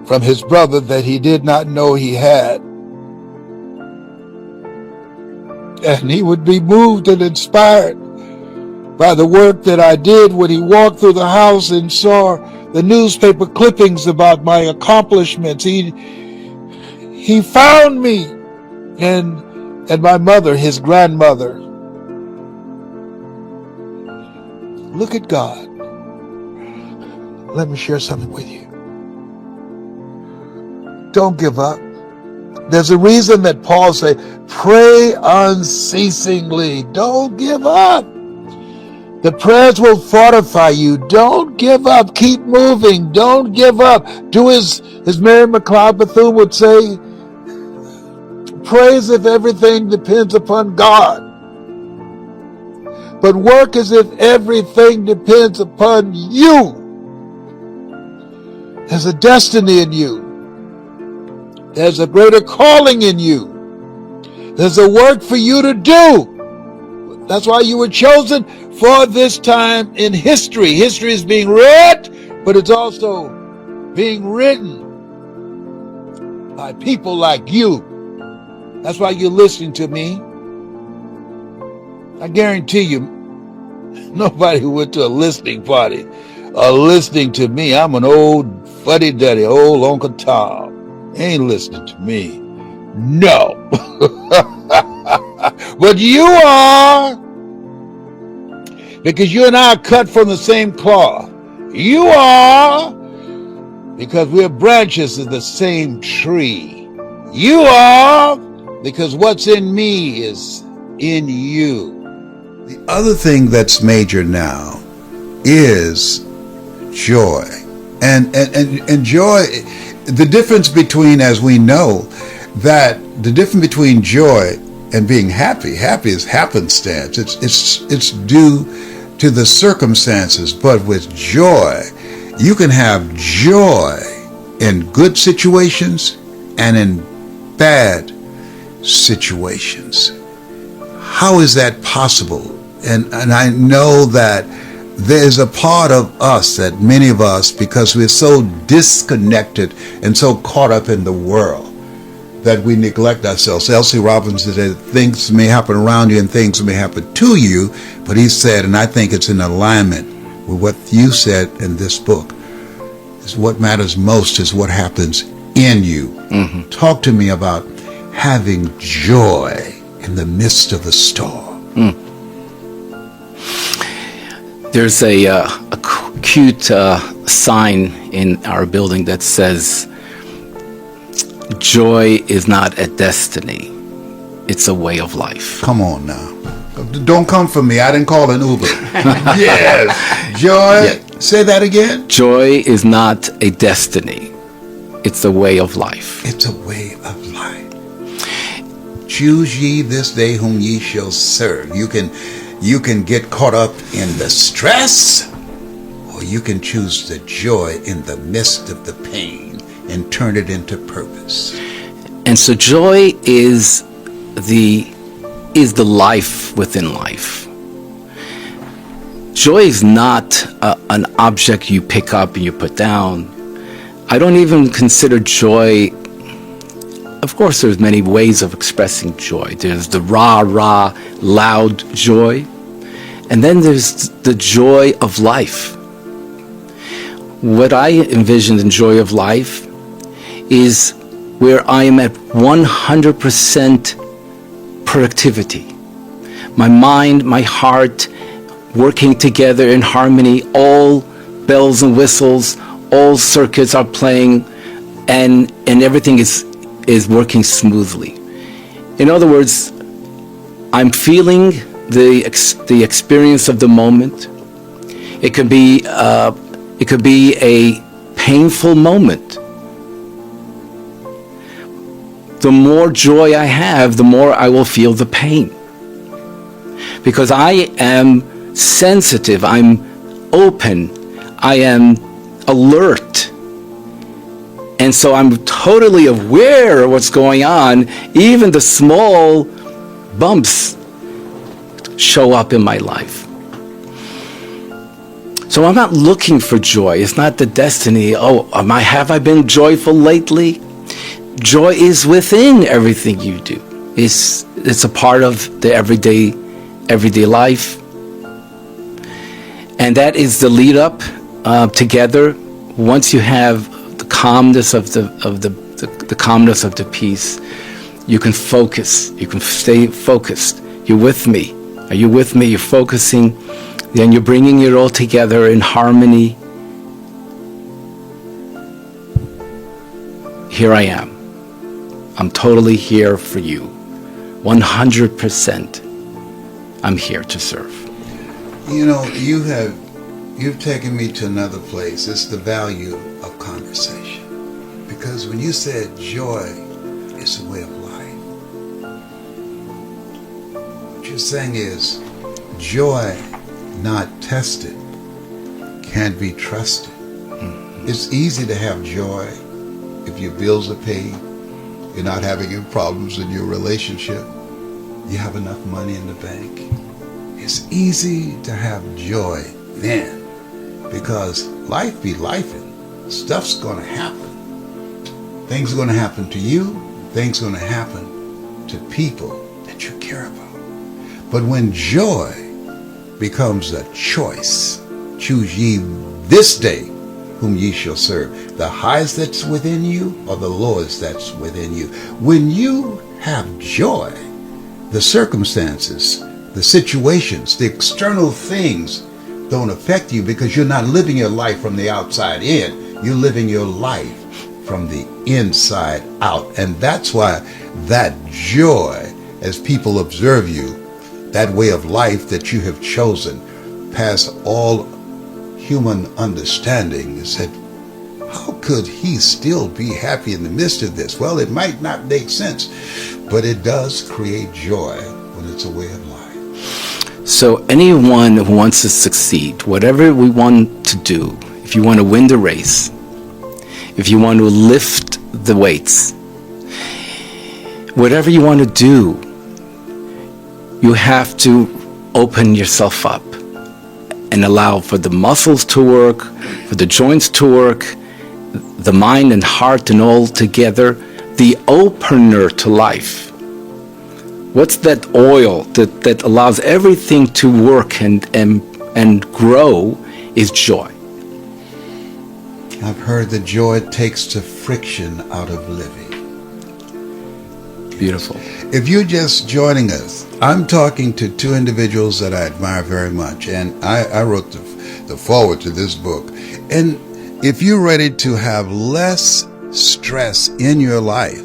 from his brother that he did not know he had. And he would be moved and inspired by the work that I did when he walked through the house and saw the newspaper clippings about my accomplishments. He found me and my mother, his grandmother. Look at God. Let me share something with you. Don't give up. There's a reason that Paul said, pray unceasingly. Don't give up. The prayers will fortify you. Don't give up. Keep moving. Don't give up. Do as As Mary McLeod Bethune would say, praise if everything depends upon God, but work as if everything depends upon you. There's a destiny in you. There's a greater calling in you. There's a work for you to do. That's why you were chosen for this time in history. History is being read, but it's also being written by people like you. That's why you're listening to me. I guarantee you, nobody who went to a listening party are listening to me. I'm an old fuddy-duddy, old Uncle Tom. Ain't listening to me. No. But you are, because you and I are cut from the same cloth. You are, because we're branches of the same tree. You are, because what's in me is in you. The other thing that's major now is joy. And joy, the difference between, as we know, that the difference between joy and being happy is happenstance. It's due to the circumstances. But with joy, you can have joy in good situations and in bad situations. How is that possible? And I know that there's a part of us, that many of us, because we're so disconnected and so caught up in the world, that we neglect ourselves. L.C. Robinson said, things may happen around you and things may happen to you, but he said, and I think it's in alignment with what you said in this book, is what matters most is what happens in you. Mm-hmm. Talk to me about having joy in the midst of the storm. There's a cute sign in our building that says, joy is not a destiny, it's a way of life. Come on now. Don't come for me. I didn't call an Uber. Yes. Joy. Yeah. Say that again. Joy is not a destiny, it's a way of life. It's a way of life. Choose ye this day whom ye shall serve. You can get caught up in the stress, or you can choose the joy in the midst of the pain and turn it into purpose. And so joy is the life within life. Joy is not an object you pick up and you put down. I don't even consider joy. Of course, there's many ways of expressing joy. There's the rah, loud joy. And then there's the joy of life. What I envision in joy of life is where I am at 100% productivity. My mind, my heart, working together in harmony, all bells and whistles, all circuits are playing, and everything is working smoothly. In other words, I'm feeling the experience of the moment. It could be a painful moment. The more joy I have, the more I will feel the pain. Because I am sensitive, I'm open, I am alert. And so I'm totally aware of what's going on. Even the small bumps show up in my life. So I'm not looking for joy. It's not the destiny. Have I been joyful lately? Joy is within everything you do. It's a part of the everyday life. And that is the lead up together. Once you have the calmness of the calmness of the peace, you can focus. You can stay focused. You're with me. Are you with me? You're focusing. Then you're bringing it all together in harmony. Here I am. I'm totally here for you. 100%. I'm here to serve. You know, you've taken me to another place. It's the value of conversation. Because when you said joy is a way of life, what you're saying is joy not tested can't be trusted. It's easy to have joy if your bills are paid, you're not having any problems in your relationship, you have enough money in the bank. It's easy to have joy then because life be lifing. Stuff's going to happen. Things are going to happen to you. Things are going to happen to people that you care about. But when joy becomes a choice, choose ye this day whom ye shall serve, the highest that's within you or the lowest that's within you. When you have joy, the circumstances, the situations, the external things don't affect you because you're not living your life from the outside in. You're living your life from the inside out. And that's why that joy, as people observe you, that way of life that you have chosen, past all human understanding, is that how could he still be happy in the midst of this? Well, it might not make sense, but it does create joy when it's a way of life. So anyone who wants to succeed, whatever we want to do, if you want to win the race, if you want to lift the weights, whatever you want to do, you have to open yourself up and allow for the muscles to work, for the joints to work, the mind and heart and all together, the opener to life. What's that oil that allows everything to work and grow is joy. I've heard that joy takes the friction out of living. Beautiful. If you're just joining us, I'm talking to two individuals that I admire very much, and I wrote the foreword to this book. And if you're ready to have less stress in your life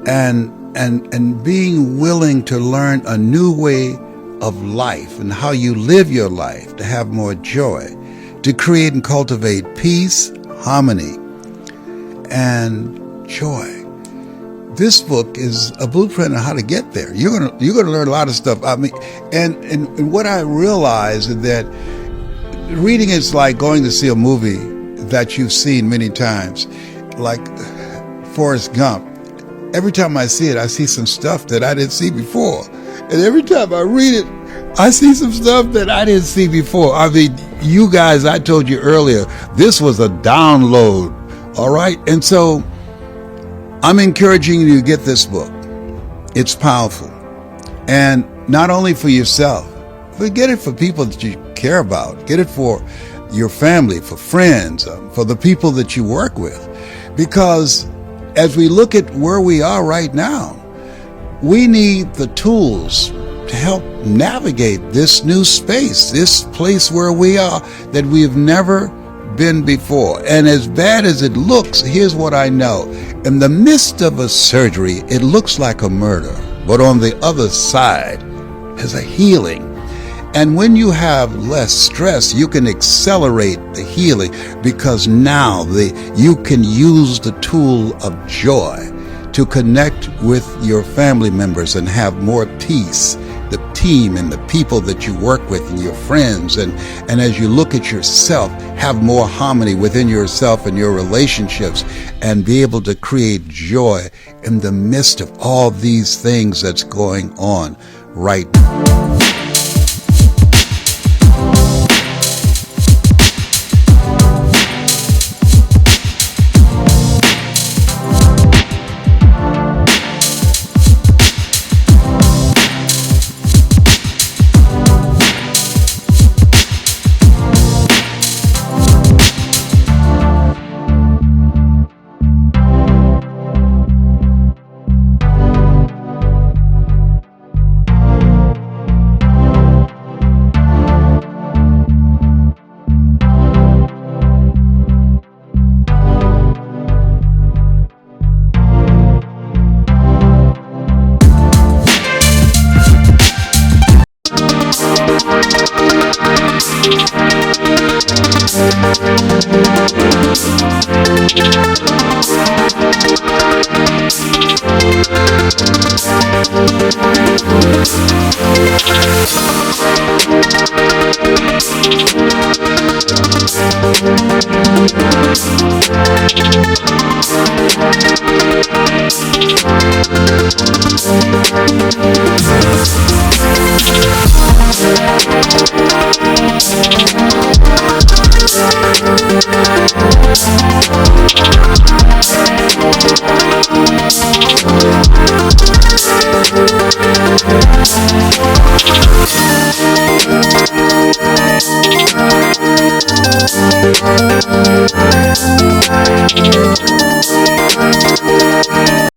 and being willing to learn a new way of life and how you live your life, to have more joy, to create and cultivate peace, harmony, and joy. This book is a blueprint on how to get there. You're gonna learn a lot of stuff. I mean, and what I realize is that reading is like going to see a movie that you've seen many times, like Forrest Gump. Every time I see it, I see some stuff that I didn't see before, and every time I read it, I see some stuff that I didn't see before. I mean, you guys, I told you earlier, this was a download, all right? And so I'm encouraging you to get this book. It's powerful. And not only for yourself, but get it for people that you care about. Get it for your family, for friends, for the people that you work with. Because as we look at where we are right now, we need the tools to help navigate this new space, this place where we are that we have never been before. And as bad as it looks, here's what I know. In the midst of a surgery, it looks like a murder, but on the other side is a healing. And when you have less stress, you can accelerate the healing because now you can use the tool of joy to connect with your family members and have more peace, the team and the people that you work with and your friends. And as you look at yourself, have more harmony within yourself and your relationships and be able to create joy in the midst of all these things that's going on right now.